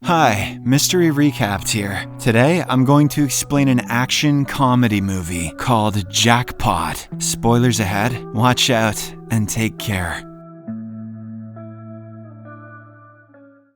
Hi, Mystery Recapped here. Today, I'm going to explain an action comedy movie called Jackpot. Spoilers ahead, watch out, and take care.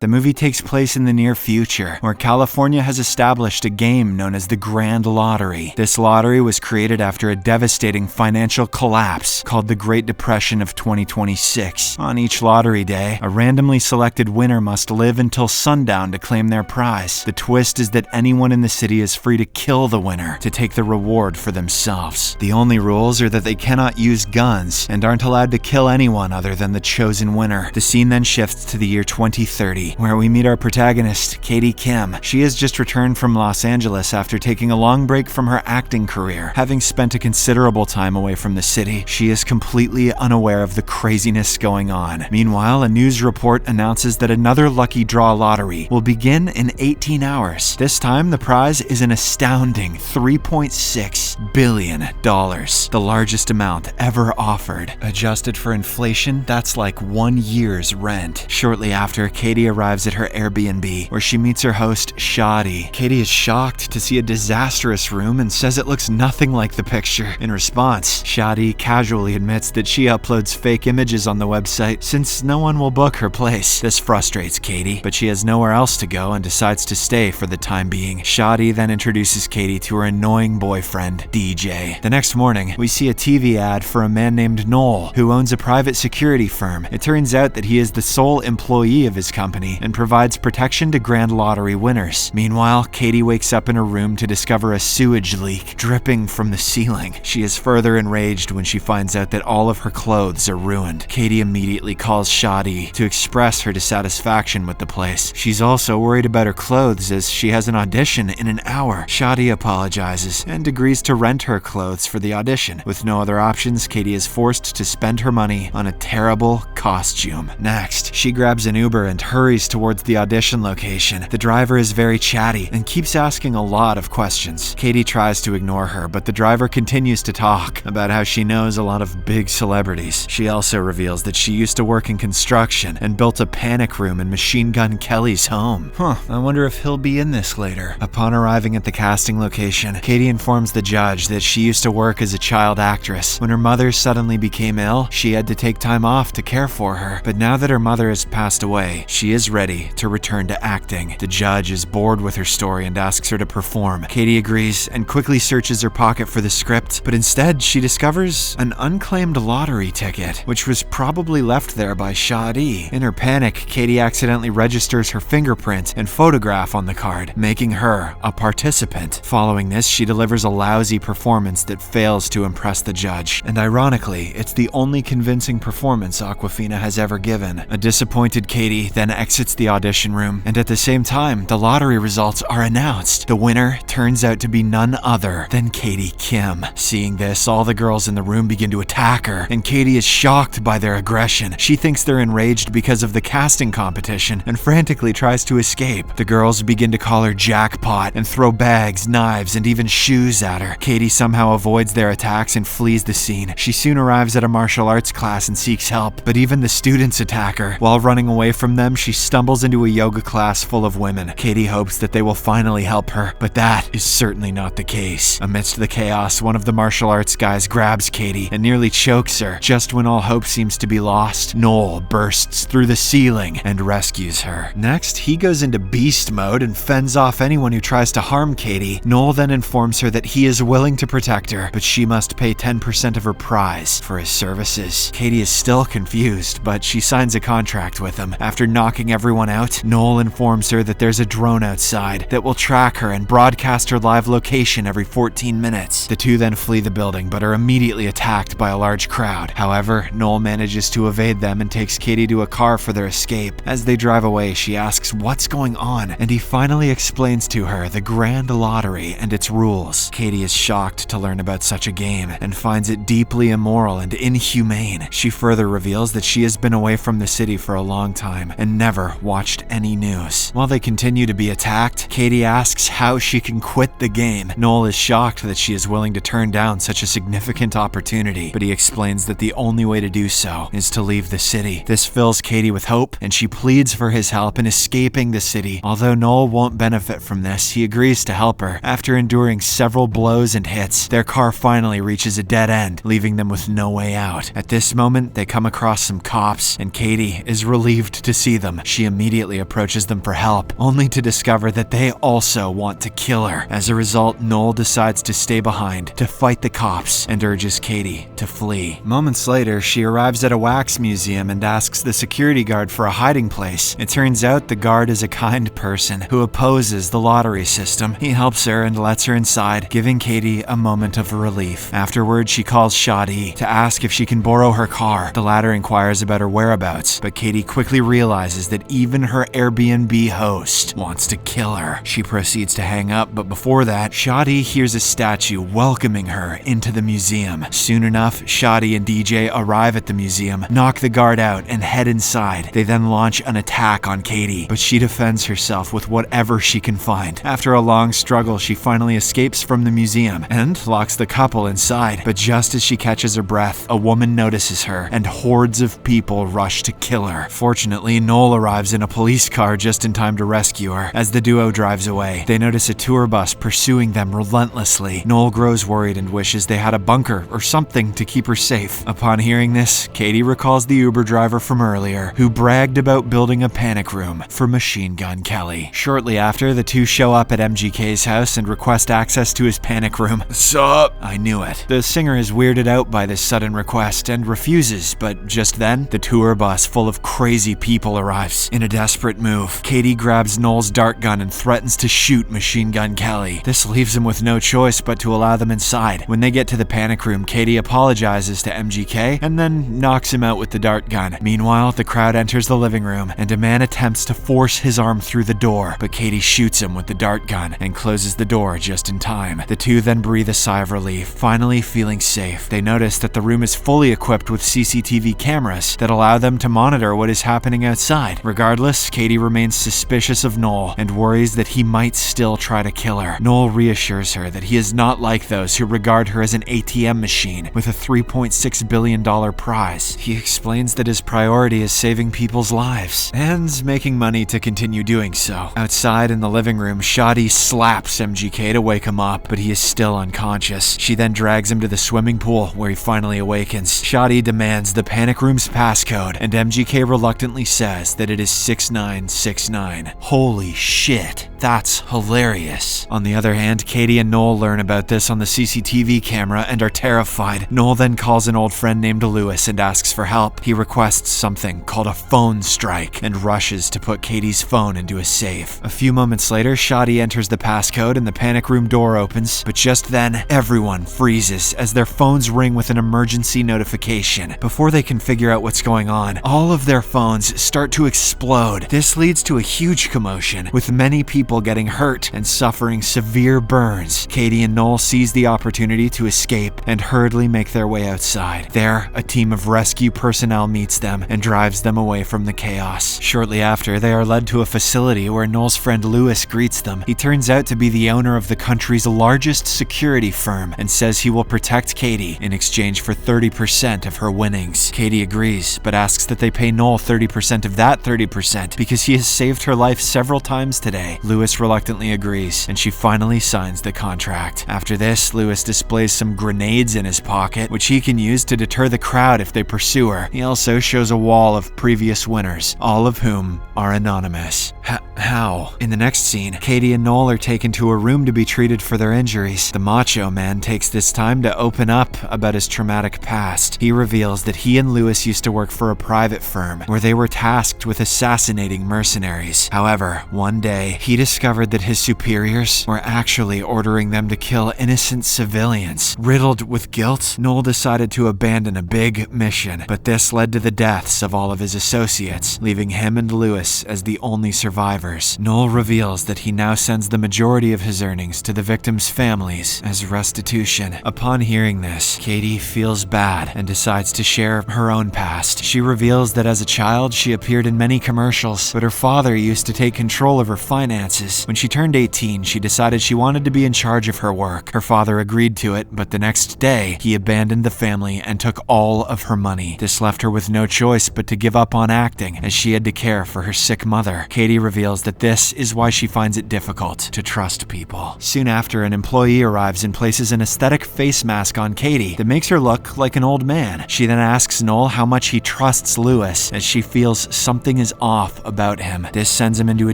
The movie takes place in the near future, where California has established a game known as the Grand Lottery. This lottery was created after a devastating financial collapse called the Great Depression of 2026. On each lottery day, a randomly selected winner must live until sundown to claim their prize. The twist is that anyone in the city is free to kill the winner to take the reward for themselves. The only rules are that they cannot use guns and aren't allowed to kill anyone other than the chosen winner. The scene then shifts to the year 2030. Where we meet our protagonist, Katie Kim. She has just returned from Los Angeles after taking a long break from her acting career. Having spent a considerable time away from the city, she is completely unaware of the craziness going on. Meanwhile, a news report announces that another lucky draw lottery will begin in 18 hours. This time, the prize is an astounding $3.6 billion, the largest amount ever offered. Adjusted for inflation, that's like 1 year's rent. Shortly after, Katie arrives at her Airbnb, where she meets her host, Shadi. Katie is shocked to see a disastrous room and says it looks nothing like the picture. In response, Shadi casually admits that she uploads fake images on the website since no one will book her place. This frustrates Katie, but she has nowhere else to go and decides to stay for the time being. Shadi then introduces Katie to her annoying boyfriend, DJ. The next morning, we see a TV ad for a man named Noel, who owns a private security firm. It turns out that he is the sole employee of his company and provides protection to Grand Lottery winners. Meanwhile, Katie wakes up in her room to discover a sewage leak dripping from the ceiling. She is further enraged when she finds out that all of her clothes are ruined. Katie immediately calls Shadi to express her dissatisfaction with the place. She's also worried about her clothes as she has an audition in an hour. Shadi apologizes and agrees to rent her clothes for the audition. With no other options, Katie is forced to spend her money on a terrible costume. Next, she grabs an Uber and hurries towards the audition location. The driver is very chatty and keeps asking a lot of questions. Katie tries to ignore her, but the driver continues to talk about how she knows a lot of big celebrities. She also reveals that she used to work in construction and built a panic room in Machine Gun Kelly's home. I wonder if he'll be in this later. Upon arriving at the casting location, Katie informs the judge that she used to work as a child actress. When her mother suddenly became ill, she had to take time off to care for her. But now that her mother has passed away, she is ready to return to acting. The judge is bored with her story and asks her to perform. Katie agrees and quickly searches her pocket for the script, but instead she discovers an unclaimed lottery ticket, which was probably left there by Shadi. In her panic, Katie accidentally registers her fingerprint and photograph on the card, making her a participant. Following this, she delivers a lousy performance that fails to impress the judge, and ironically, it's the only convincing performance Awkwafina has ever given. A disappointed Katie then exits the audition room, and at the same time, the lottery results are announced. The winner turns out to be none other than Katie Kim. Seeing this, all the girls in the room begin to attack her, and Katie is shocked by their aggression. She thinks they're enraged because of the casting competition and frantically tries to escape. The girls begin to call her Jackpot and throw bags, knives, and even shoes at her. Katie somehow avoids their attacks and flees the scene. She soon arrives at a martial arts class and seeks help, but even the students attack her. While running away from them, she stumbles into a yoga class full of women. Katie hopes that they will finally help her, but that is certainly not the case. Amidst the chaos, one of the martial arts guys grabs Katie and nearly chokes her. Just when all hope seems to be lost, Noel bursts through the ceiling and rescues her. Next, he goes into beast mode and fends off anyone who tries to harm Katie. Noel then informs her that he is willing to protect her, but she must pay 10% of her prize for his services. Katie is still confused, but she signs a contract with him. After knocking everyone out, Noel informs her that there's a drone outside that will track her and broadcast her live location every 14 minutes. The two then flee the building, but are immediately attacked by a large crowd. However, Noel manages to evade them and takes Katie to a car for their escape. As they drive away, she asks what's going on, and he finally explains to her the Grand Lottery and its rules. Katie is shocked to learn about such a game and finds it deeply immoral and inhumane. She further reveals that she has been away from the city for a long time and never never watched any news. While they continue to be attacked, Katie asks how she can quit the game. Noel is shocked that she is willing to turn down such a significant opportunity, but he explains that the only way to do so is to leave the city. This fills Katie with hope, and she pleads for his help in escaping the city. Although Noel won't benefit from this, he agrees to help her. After enduring several blows and hits, their car finally reaches a dead end, leaving them with no way out. At this moment, they come across some cops, and Katie is relieved to see them. She immediately approaches them for help, only to discover that they also want to kill her. As a result, Noel decides to stay behind to fight the cops and urges Katie to flee. Moments later, she arrives at a wax museum and asks the security guard for a hiding place. It turns out the guard is a kind person who opposes the lottery system. He helps her and lets her inside, giving Katie a moment of relief. Afterwards, she calls Shadi to ask if she can borrow her car. The latter inquires about her whereabouts, but Katie quickly realizes that even her Airbnb host wants to kill her. She proceeds to hang up, but before that, Shadi hears a statue welcoming her into the museum. Soon enough, Shadi and DJ arrive at the museum, knock the guard out, and head inside. They then launch an attack on Katie, but she defends herself with whatever she can find. After a long struggle, she finally escapes from the museum and locks the couple inside. But just as she catches her breath, a woman notices her, and hordes of people rush to kill her. Fortunately, Noel arrives in a police car just in time to rescue her. As the duo drives away, they notice a tour bus pursuing them relentlessly. Noel grows worried and wishes they had a bunker or something to keep her safe. Upon hearing this, Katie recalls the Uber driver from earlier, who bragged about building a panic room for Machine Gun Kelly. Shortly after, the two show up at MGK's house and request access to his panic room. Sup? I knew it. The singer is weirded out by this sudden request and refuses, but just then, the tour bus full of crazy people arrives. In a desperate move, Katie grabs Noel's dart gun and threatens to shoot Machine Gun Kelly. This leaves him with no choice but to allow them inside. When they get to the panic room, Katie apologizes to MGK and then knocks him out with the dart gun. Meanwhile, the crowd enters the living room and a man attempts to force his arm through the door, but Katie shoots him with the dart gun and closes the door just in time. The two then breathe a sigh of relief, finally feeling safe. They notice that the room is fully equipped with CCTV cameras that allow them to monitor what is happening outside. Regardless, Katie remains suspicious of Noel and worries that he might still try to kill her. Noel reassures her that he is not like those who regard her as an ATM machine with a $3.6 billion prize. He explains that his priority is saving people's lives and making money to continue doing so. Outside in the living room, Shadi slaps MGK to wake him up, but he is still unconscious. She then drags him to the swimming pool where he finally awakens. Shadi demands the panic room's passcode, and MGK reluctantly says that it is 6969. Holy shit, that's hilarious. On the other hand, Katie and Noel learn about this on the CCTV camera and are terrified. Noel then calls an old friend named Lewis and asks for help. He requests something called a phone strike and rushes to put Katie's phone into a safe. A few moments later, Shadi enters the passcode and the panic room door opens, but just then, everyone freezes as their phones ring with an emergency notification. Before they can figure out what's going on, all of their phones start to explode. This leads to a huge commotion, with many people getting hurt and suffering severe burns. Katie and Noel seize the opportunity to escape and hurriedly make their way outside. There, a team of rescue personnel meets them and drives them away from the chaos. Shortly after, they are led to a facility where Noel's friend Lewis greets them. He turns out to be the owner of the country's largest security firm and says he will protect Katie in exchange for 30% of her winnings. Katie agrees, but asks that they pay Noel 30% of that 30% because he has saved her life several times today. Lewis reluctantly agrees, and she finally signs the contract. After this, Lewis displays some grenades in his pocket, which he can use to deter the crowd if they pursue her. He also shows a wall of previous winners, all of whom are anonymous. How? In the next scene, Katie and Noel are taken to a room to be treated for their injuries. The macho man takes this time to open up about his traumatic past. He reveals that he and Lewis used to work for a private firm where they were tasked with assassinating mercenaries. However, one day, he discovered that his superiors were actually ordering them to kill innocent civilians. Riddled with guilt, Noel decided to abandon a big mission, but this led to the deaths of all of his associates, leaving him and Lewis as the only survivors. Noel reveals that he now sends the majority of his earnings to the victims' families as restitution. Upon hearing this, Katie feels bad and decides to share her own past. She reveals that as a child, she appeared in many commercials, but her father used to take control of her finances. When she turned 18, she decided she wanted to be in charge of her work. Her father agreed to it, but the next day, he abandoned the family and took all of her money. This left her with no choice but to give up on acting, as she had to care for her sick mother. Katie reveals that this is why she finds it difficult to trust people. Soon after, an employee arrives and places an aesthetic face mask on Katie that makes her look like an old man. She then asks Noel how much he trusts Lewis, as she feels something is off about him. This sends him into a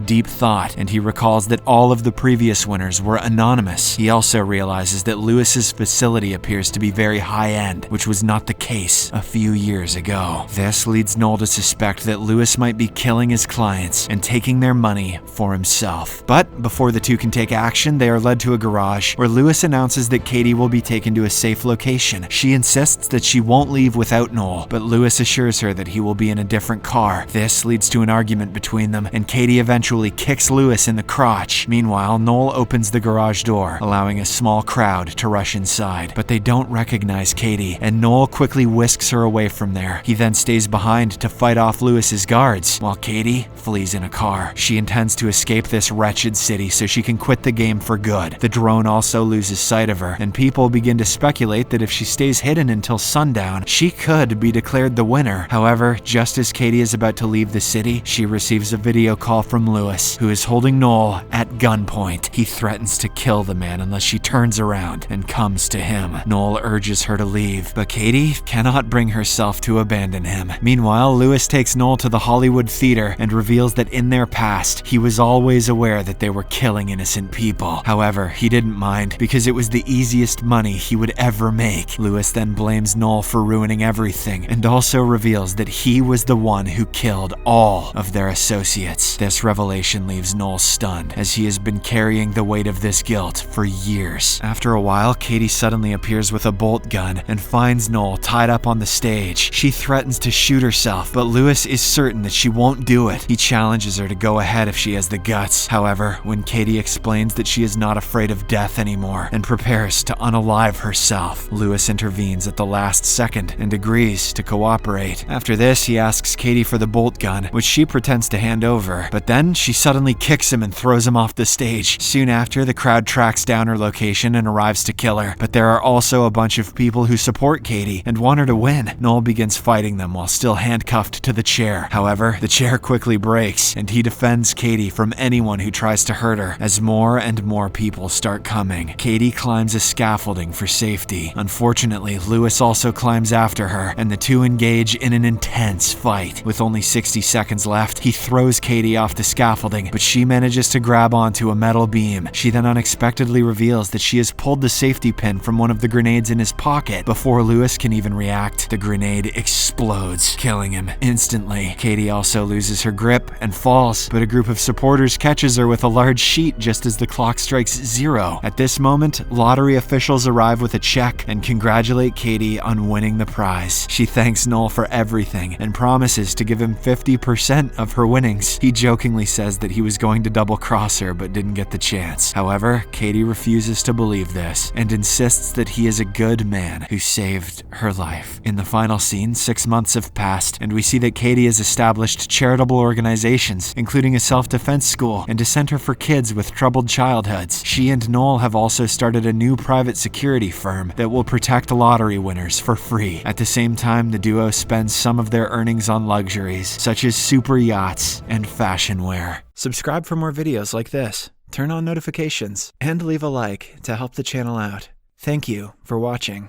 deep thought, and he recalls that all of the previous winners were anonymous. He also realizes that Lewis's facility appears to be very high-end, which was not the case a few years ago. This leads Noel to suspect that Lewis might be killing his clients and taking their money for himself. But before the two can take action, they are led to a garage where Lewis announces that Katie will be taken to a safe location. She insists that she won't leave without Noel, but Lewis assures her that he will be in a different car. This leads to an argument between them, and Katie eventually kicks Lewis in the crotch. Meanwhile, Noel opens the garage door, allowing a small crowd to rush inside, but they don't recognize Katie, and Noel quickly whisks her away from there. He then stays behind to fight off Lewis's guards, while Katie flees in a car. She intends to escape this wretched city so she can quit the game for good. The drone also loses sight of her, and people begin to speculate that if she stays hidden until sundown, she could be declared the winner. However, just as Katie is about to leave the city, she receives a video call from Lewis, who is holding Noel at gunpoint. He threatens to kill the man unless she turns around and comes to him. Noel urges her to leave, but Katie cannot bring herself to abandon him. Meanwhile, Lewis takes Noel to the Hollywood theater and reveals that in their past, he was always aware that they were killing innocent people. However, he didn't mind because it was the easiest money he would ever make. Lewis then blames Noel for ruining everything and also reveals that he was the one who killed all of their associates. This revelation leaves Noel stunned, as he has been carrying the weight of this guilt for years. After a while, Katie suddenly appears with a bolt gun and finds Noel tied up on the stage. She threatens to shoot herself, but Lewis is certain that she won't do it. He challenges her to go ahead if she has the guts. However, when Katie explains that she is not afraid of death anymore and prepares to unalive herself, Lewis intervenes at the last second and agrees to cooperate. After this, he asks Katie for the bolt gun, which she pretends to hand over, but then she suddenly kicks him and throws him off the stage. Soon after, the crowd tracks down her location and arrives to kill her, but there are also a bunch of people who support Katie and want her to win. Noel begins fighting them while still handcuffed to the chair. However, the chair quickly breaks, and he defends Katie from anyone who tries to hurt her, as more and more people start coming. Katie climbs a scaffolding for safety. Unfortunately, Lewis also climbs after her, and the two engage in an intense fight. With only 60 seconds left, he throws Katie off the scaffolding, but she manages to grab onto a metal beam. She then unexpectedly reveals that she has pulled the safety pin from one of the grenades in his pocket. Before Lewis can even react, the grenade explodes, killing him instantly. Katie also loses her grip and falls, but a group of supporters catches her with a large sheet just as the clock strikes 0. At this moment, lottery officials arrive with a check and congratulate Katie on winning the prize. She thanks Noel for everything and promises to give him 50% of her winnings. He jokingly says that he was going to double-cross her but didn't get the chance. However, Katie refuses to believe this and insists that he is a good man who saved her life. In the final scene, 6 months have passed, and we see that Katie has established charitable organizations, including a self-defense school and a center for kids with troubled childhoods. She and Noel have also started a new private security firm that will protect lottery winners for free. At the same time, the duo spends some of their earnings on luxuries, such as super yachts and fashion wear. Subscribe for more videos like this, turn on notifications, and leave a like to help the channel out. Thank you for watching.